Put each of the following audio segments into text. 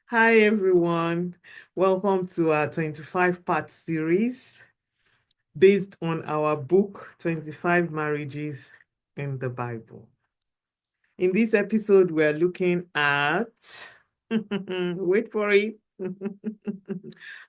Hi, everyone. Welcome to our 25-part series based on our book, 25 Marriages in the Bible. In this episode, we're looking at, wait for it,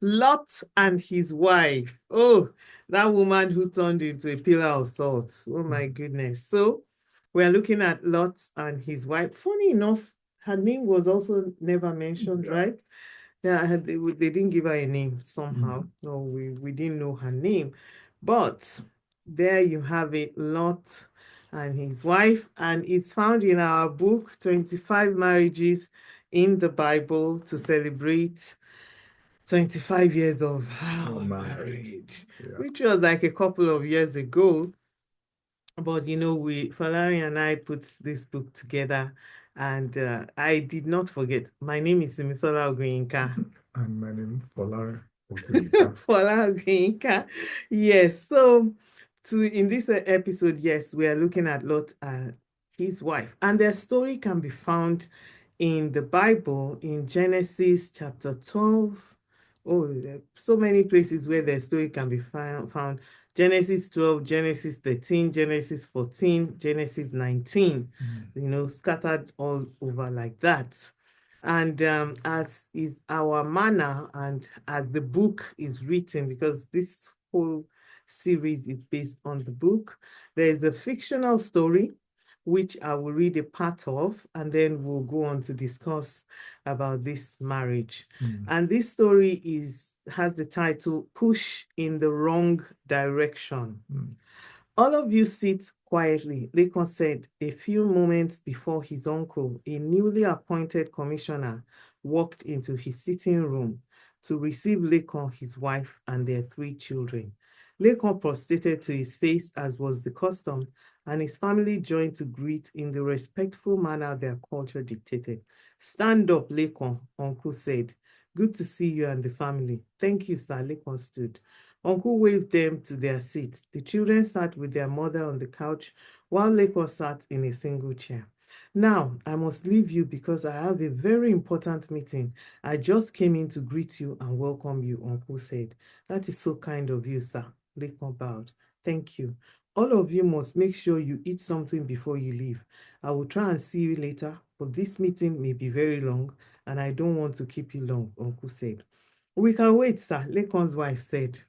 Lot and his wife. Oh, that woman who turned into a pillar of salt. Oh, my goodness. So, we're looking at Lot and his wife. Funny enough, her name was also never mentioned, right? Yeah, they didn't give her a name somehow. No, we didn't know her name. But there you have it, Lot and his wife. And it's found in our book, 25 Marriages in the Bible to celebrate 25 years of our marriage, which was like a couple of years ago. But Falari and I put this book together, and I did not forget. My name is Simisola Ogoyinka. And my name is Fola Ogunyika. Fola Ogoyinka. Yes. So, in this episode, yes, we are looking at Lot and his wife, and their story can be found in the Bible in Genesis chapter 12. Oh, there are so many places where their story can be found. Genesis 12, Genesis 13, Genesis 14, Genesis 19, scattered all over like that. And as is our manner, and as the book is written, because this whole series is based on the book, there is a fictional story which I will read a part of, and then we'll go on to discuss about this marriage. And this story has the title Push in the Wrong Direction. All of you sit quietly, Lekon said a few moments before his uncle, a newly appointed commissioner, walked into his sitting room to receive Lekon, his wife, and their 3 children. Lekon prostrated to his face as was the custom, and his family joined to greet in the respectful manner their culture dictated. Stand up, Lekon, uncle said. Good to see you and the family. Thank you, sir. Lekon stood. Uncle waved them to their seats. The children sat with their mother on the couch, while Lekon sat in a single chair. Now, I must leave you because I have a very important meeting. I just came in to greet you and welcome you, Uncle said. That is so kind of you, sir. Lekon bowed. Thank you. All of you must make sure you eat something before you leave. I will try and see you later, but this meeting may be very long, and I don't want to keep you long, Uncle said. We can wait, sir, Lekon's wife said.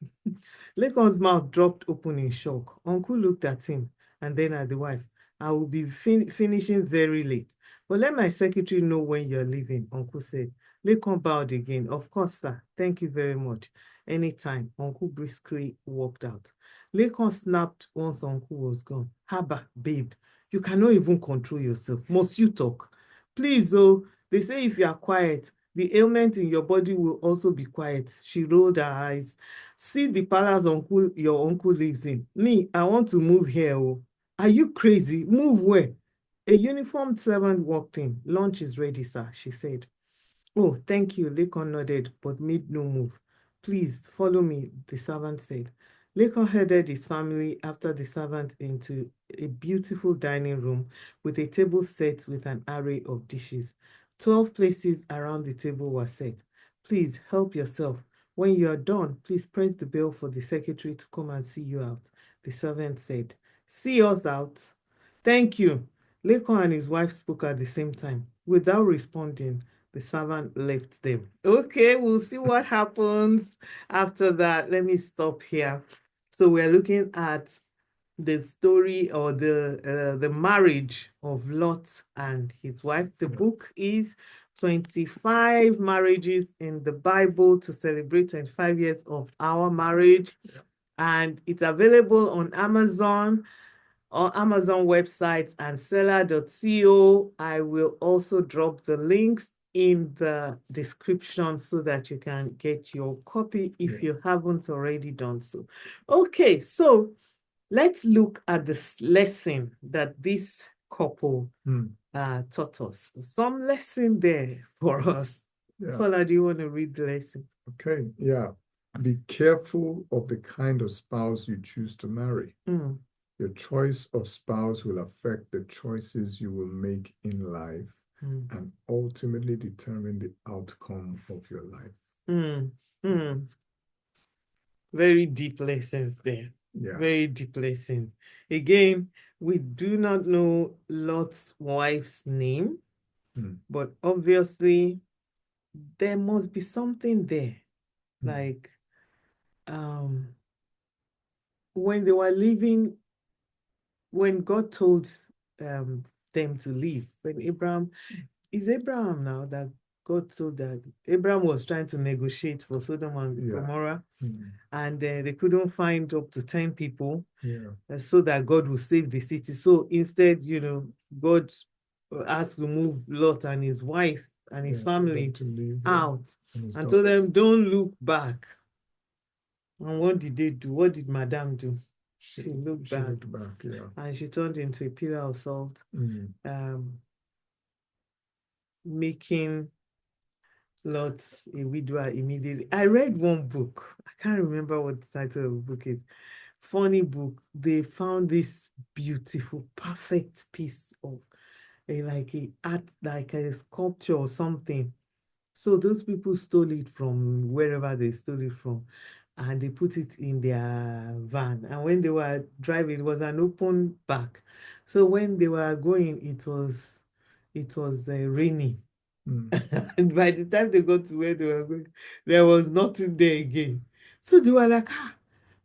Lekon's mouth dropped open in shock. Uncle looked at him and then at the wife. I will be finishing very late. But let my secretary know when you're leaving, Uncle said. Lekon bowed again. Of course, sir. Thank you very much. Anytime, Uncle briskly walked out. Lekon snapped once Uncle was gone. Haba, babe, you cannot even control yourself. Must you talk? Please, oh, they say if you are quiet, the ailment in your body will also be quiet. She rolled her eyes. See the palace your uncle lives in. Me, I want to move here. Oh. Are you crazy? Move where? A uniformed servant walked in. Lunch is ready, sir, she said. Oh, thank you. Lekon nodded, but made no move. Please follow me, the servant said. Lekon headed his family after the servant into a beautiful dining room with a table set with an array of dishes. 12 places around the table were set. Please help yourself. When you are done, please press the bell for the secretary to come and see you out, the servant said. See us out. Thank you. Lekon and his wife spoke at the same time. Without responding, the servant left them. Okay, we'll see what happens after that. Let me stop here. So we're looking at the story or the marriage of Lot and his wife. The book is 25 Marriages in the Bible to celebrate 25 years of our marriage. And it's available on Amazon or Amazon websites and seller.co. I will also drop the links in the description so that you can get your copy if you haven't already done so. Okay, so let's look at this lesson that this couple taught us. Some lesson there for us. Fola, do you want to read the lesson? Okay, yeah. Be careful of the kind of spouse you choose to marry. Your choice of spouse will affect the choices you will make in life mm, and ultimately determine the outcome of your life. mm, mm. Very deep lessons there. Yeah. Very deep lessons. Again, we do not know Lot's wife's name, Mm, but obviously there must be something there. mm, Like when they were leaving, when God told um, them to leave, when Abraham, is Abraham now that God told that Abraham was trying to negotiate for Sodom and yeah. Gomorrah, Mm, and they couldn't find up to 10 people yeah. so that God will save the city. So instead, God asked to move Lot and his wife and his Yeah. Them family to leave, yeah. out And his and told daughters. them, don't look back. And what did they do? What did Madame do? She She looked she back looked back, yeah. and she turned into a pillar of salt, Mm, um, making Lot a widower immediately. I read one book. I can't remember what the title of the book is. Funny book. They found this beautiful, perfect piece of like a art, like a sculpture or something. So those people stole it from wherever they stole it from, and they put it in their van. And when they were driving, it was an open back. So when they were going, it was raining. mm. And by the time they got to where they were going, there was nothing there again. So they were like,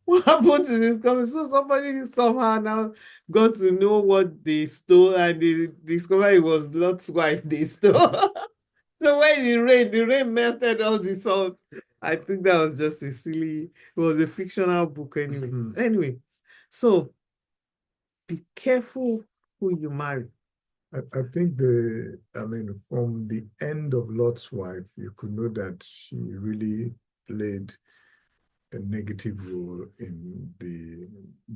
what happened to this company? So somebody somehow now got to know what they stole, and they discovered it was Lot's wife they stole. So when the rain melted all the salt. I think that was just it was a fictional book anyway. Mhm. Anyway, so be careful who you marry. I think I mean, from the end of Lot's wife, you could know that she really played a negative role in the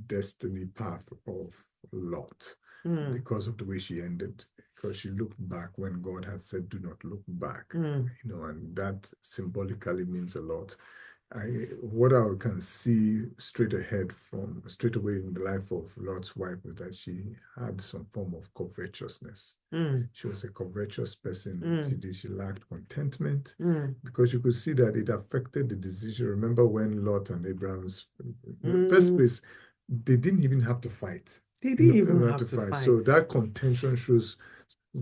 destiny path of Lot Mm, because of the way she ended. Because she looked back when God had said, "Do not look back," mm, and that symbolically means a lot. What I can see straight away in the life of Lot's wife was that she had some form of covetousness. mm, She was a covetous person. mm, She lacked contentment mm, because you could see that it affected the decision. Remember when Lot and Abraham's, in the first mm. place, they didn't even have to fight. They didn't They even didn't have have to to fight. fight. So that contention shows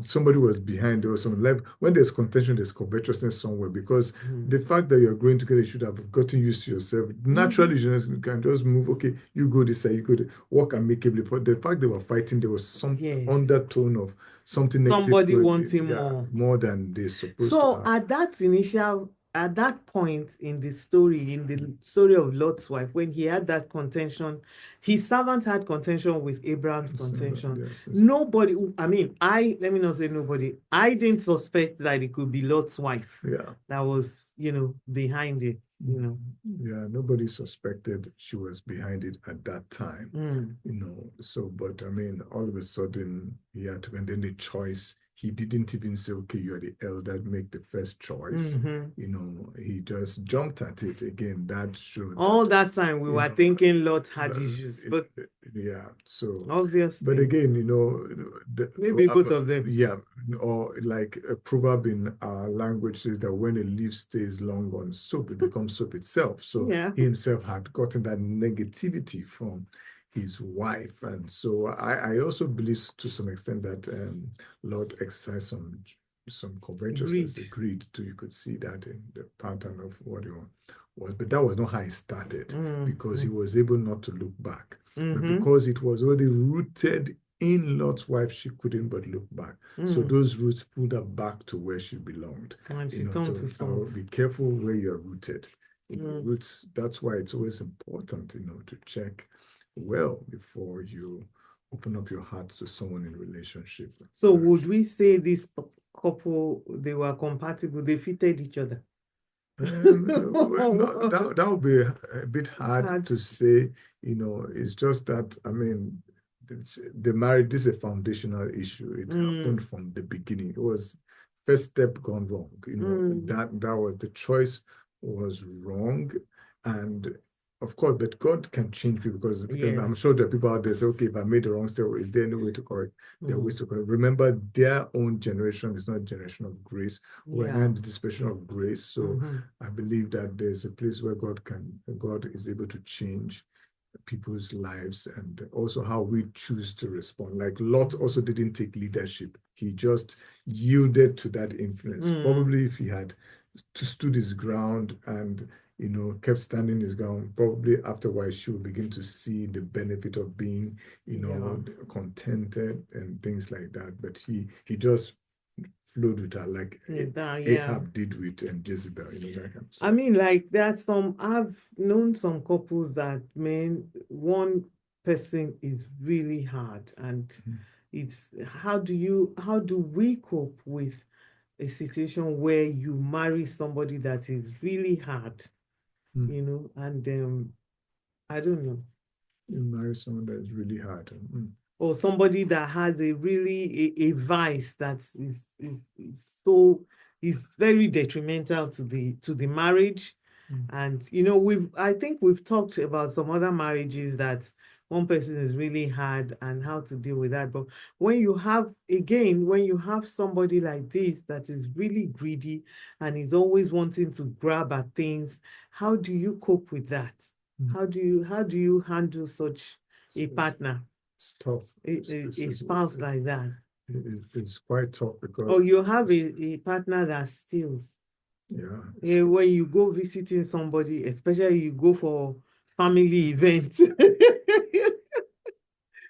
somebody was behind. There was some level. When there's contention, there's covetousness somewhere because Mm, the fact that you're growing together, you should have gotten used to yourself. Naturally, mhm. you can just move. Okay, you go this side, you go work amicably. But the fact they were fighting, there was some Yes. undertone of something negative Somebody going, wanting yeah, more. more than they're supposed to So have. at that point in the story of Lot's wife, when he had that contention, his servant had contention with Abraham's contention. Yes, yes. Nobody, I mean, let me not say nobody, I didn't suspect that it could be Lot's wife Yeah. that was, behind it. Yeah, nobody suspected she was behind it at that time, Mm, So, but I mean, all of a sudden, he had to, and then the choice, he didn't even say, okay, you're the elder, make the first choice. mhm. He just jumped at it again. That showed All that, that time we you were know, thinking Lot had uh, issues, but yeah. So, but obviously, again, maybe both of them. yeah, or like a proverb in our language says that when a leaf stays long on soap, it becomes soap itself. So Yeah, he himself had gotten that negativity from his wife, and so I also believe to some extent that Lord exercised some covetousness, greed. agreed to. You could see that in the pattern of what he was, but that was not how he started Mm, because he mm, was able not to look back. But mm-hmm, because it was already rooted in Lot's wife, she couldn't but look back. So mm. those roots pulled her back to where she belonged. And she turned So to I'll salt. be careful where you're rooted. Mm. Roots, that's why it's always important, to check well before you open up your heart to someone in relationship, So would marriage. we say this couple, they were compatible, they fitted each other? Well, no, that would be a bit hard Hard. to say. It's just that, I mean, the marriage, this is a foundational issue. It happened Mm, from the beginning. It was first step gone wrong. mm, That was the choice was wrong. And of course, but God can change people because I'm sure Yes. there are people out there say, okay, if I made the wrong step, is there any way to correct? There are ways Mm. to correct. Remember, their own generation is not a generation of grace. We're now Yeah. in the dispensation of grace. So Mm-hmm. I believe that there's a place where God is able to change people's lives and also how we choose to respond. Like Lot also didn't take leadership. He just yielded to that influence. Mm. Probably if he had stood his ground and kept standing his ground, probably afterwards she will begin to see the benefit of being, Yeah. contented and things like that. But he just flowed with her like Yeah. Ahab did with Jezebel, that kind of I stuff. mean, like there's some, I've known some couples that, man, one person is really hard, and it's how do we cope with a situation where you marry somebody that is really hard, Mm. and I don't know, You marry someone that is really hard. or somebody that has a vice that is so is very detrimental to the marriage. Mm. And I think we've talked about some other marriages that one person is really hard and how to deal with that. But when you have somebody like this that is really greedy and is always wanting to grab at things, how do you cope with that? Mm. How do you handle such a It's, partner, it's tough. a spouse like that? It's quite tough because Or you have a partner that steals. yeah, When you go visiting somebody, especially you go for family events,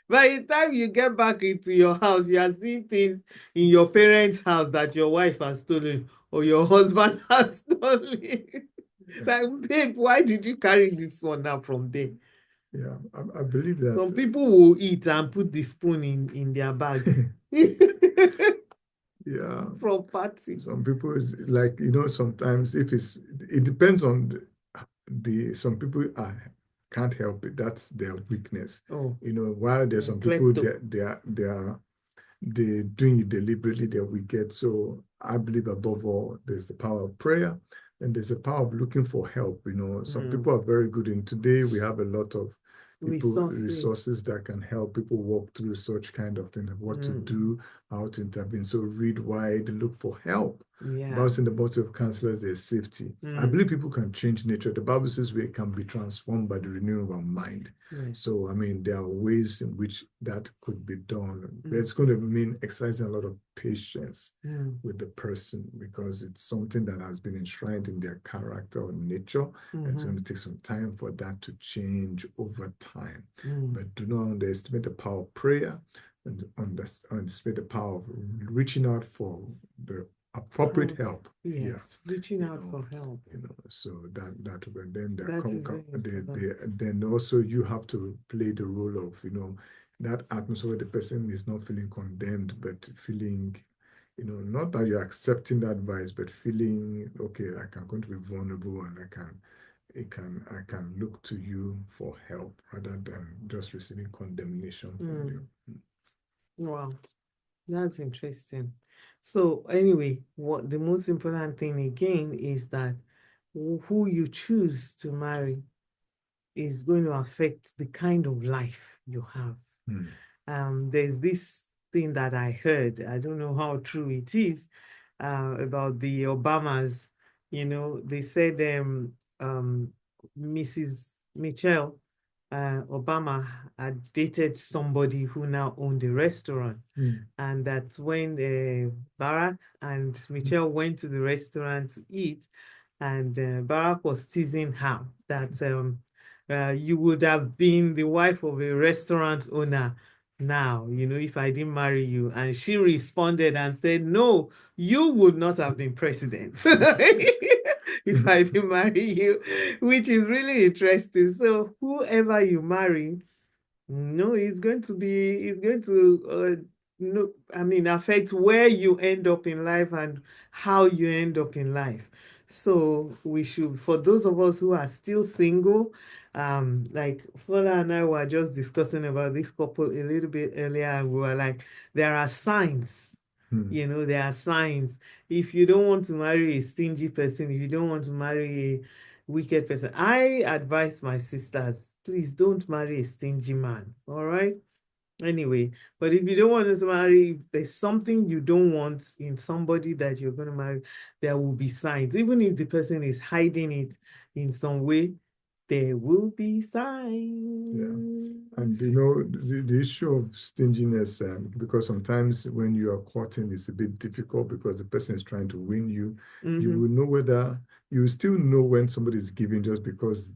by the time you get back into your house, you are seeing things in your parents' house that your wife has stolen or your husband has stolen. Like, babe, why did you carry this one now from there? yeah. I believe that. Some people will eat and put the spoon in their bag Yeah, from party. some people like sometimes if it depends on some people can't help it. That's their weakness. Oh, While there's some people klepto. they're doing it deliberately, they're wicked. So I believe above all, there's the power of prayer and there's a power of looking for help. Some Mm. people are very good in today. We have a lot of Resources. resources that can help people walk through such kind of things, what to Mm. do, how to intervene. So read wide, look for help. The Bible Yeah. says in the bottom of counselors, there's safety. I believe Mm. people can change nature. The Bible says we can be transformed by the renewing of our mind. Yes. So, I mean, there are ways in which that could be done. But Mm. it's going to mean exercising a lot of patience Mm. with the person because it's something that has been enshrined in their character or nature. And it's going Mm-hmm. to take some time for that to change over time. Mm. But do not underestimate the power of prayer and underestimate the power of reaching out for the appropriate Help. help. Yeah, Yes. Reaching you out know, for help. so that and then there That is very important. then also you have to play the role of that atmosphere where the person is not feeling condemned but feeling not that you're accepting that advice but feeling okay, like I'm going to be vulnerable and I can look to you for help rather than just receiving condemnation from you. Mm. Wow. That's interesting. So anyway, what the most important thing again is that who you choose to marry is going to affect the kind of life you have. Hmm. There's this thing that I heard, I don't know how true it is, about the Obamas. They said Mrs. Michelle Obama had dated somebody who now owned a restaurant. Hmm. And that when Barack and Michelle went to the restaurant to eat, and Barack was teasing her that you would have been the wife of a restaurant owner now, if I didn't marry you. And she responded and said, no, you would not have been president if I didn't marry you, which is really interesting. So whoever you marry, no, it's going to, no, I mean, affect where you end up in life and how you end up in life. So we should, for those of us who are still single, like Fola and I were just discussing about this couple a little bit earlier, and we were like, there are signs. Hmm. There are signs. If you don't want to marry a stingy person, if you don't want to marry wicked person. I advise my sisters, please don't marry a stingy man. All right. Anyway, but if you don't want to marry, if there's something you don't want in somebody that you're going to marry, there will be signs. Even if the person is hiding it in some way, there will be signs. Yeah. And the issue of stinginess, because sometimes when you are courting, it's a bit difficult because the person is trying to win you. You will know whether you still know when somebody is giving just because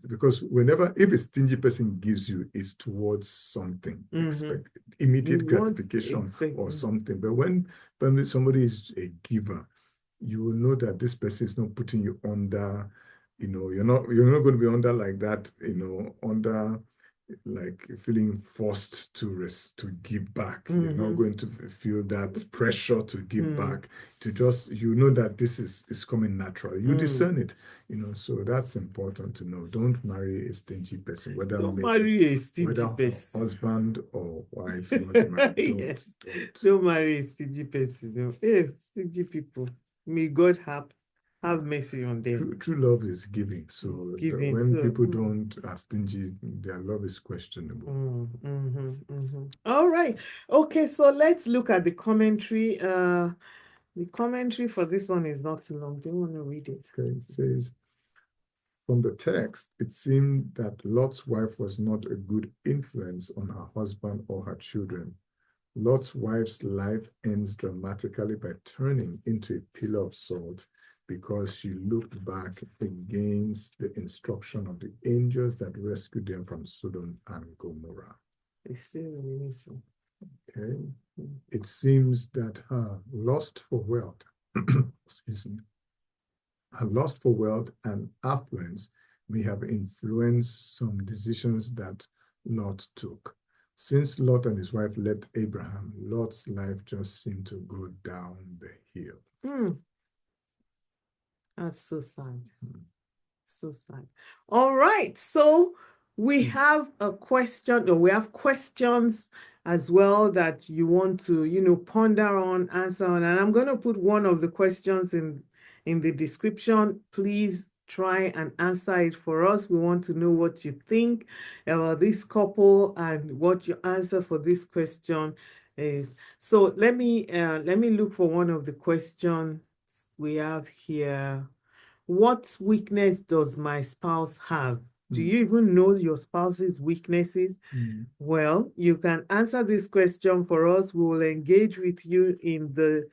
whenever if a stingy person gives you, it's towards something, expect immediate gratification or something. But when somebody is a giver, you will know that this person is not putting you under, you're not going to be under like that, under like feeling forced to give back. You're not going to feel that pressure to give back. To just that this is coming naturally. You discern it, so that's important to know. Don't marry a stingy person, whether don't marry a stingy person. Husband or wife you want to marry. Yes. Don't marry a stingy person. No. Hey, stingy people. May God have mercy on them. True love is giving. So when people don't are stingy, their love is questionable. All right. Okay, so let's look at the commentary. The commentary for this one is not too long. Do you want to read it? Okay, it says, from the text, it seemed that Lot's wife was not a good influence on her husband or her children. Lot's wife's life ends dramatically by turning into a pillar of salt because she looked back against the instruction of the angels that rescued them from Sodom and Gomorrah. It's still reminiscing. Okay. It seems that her lust for wealth, excuse me, her lust for wealth and affluence may have influenced some decisions that Lot took. Since Lot and his wife left Abraham, Lot's life just seemed to go down the hill. That's so sad. So sad. All right. So we have a question, or we have questions as well that you want to, ponder on, answer on. And I'm going to put one of the questions in the description. Please try and answer it for us. We want to know what you think about this couple and what your answer for this question is. So let me look for one of the questions we have here. What weakness does my spouse have? Do you even know your spouse's weaknesses? Well, you can answer this question for us. We will engage with you in the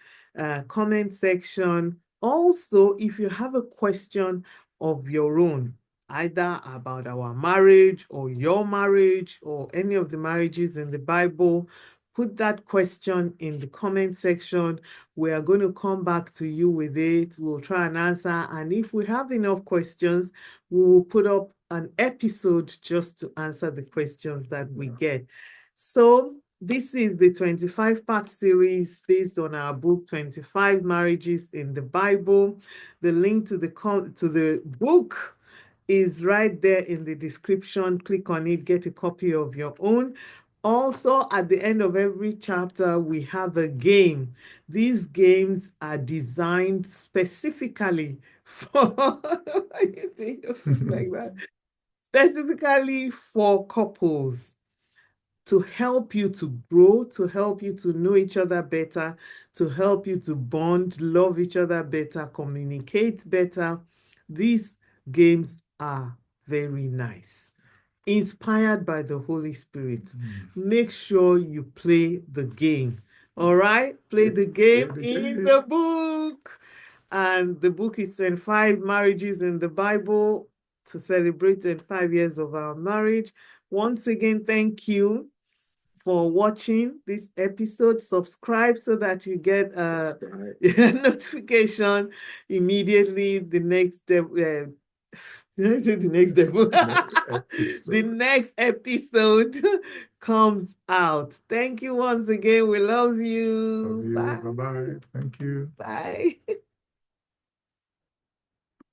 comment section. Also, if you have a question of your own, either about our marriage or your marriage or any of the marriages in the Bible, put that question in the comment section. We are going to come back to you with it. We'll try and answer. And if we have enough questions, we will put up an episode just to answer the questions that we get. So this is the 25-part series based on our book, 25 Marriages in the Bible. The link to the book is right there in the description. Click on it, get a copy of your own. Also, at the end of every chapter, we have a game. These games are designed specifically for like that. Specifically for couples, to help you to grow, to help you to know each other better, to help you to bond, love each other better, communicate better. These games are very nice. Inspired by the Holy Spirit. Make sure you play the game. All right? Play the game in the book. And the book is 25 Marriages in the Bible to celebrate 25 years of our marriage. Once again, thank you for watching this episode. Subscribe so that you get a notification immediately the next the next episode comes out. Thank you once again. We love you. Love you. Bye-bye. Thank you. Bye.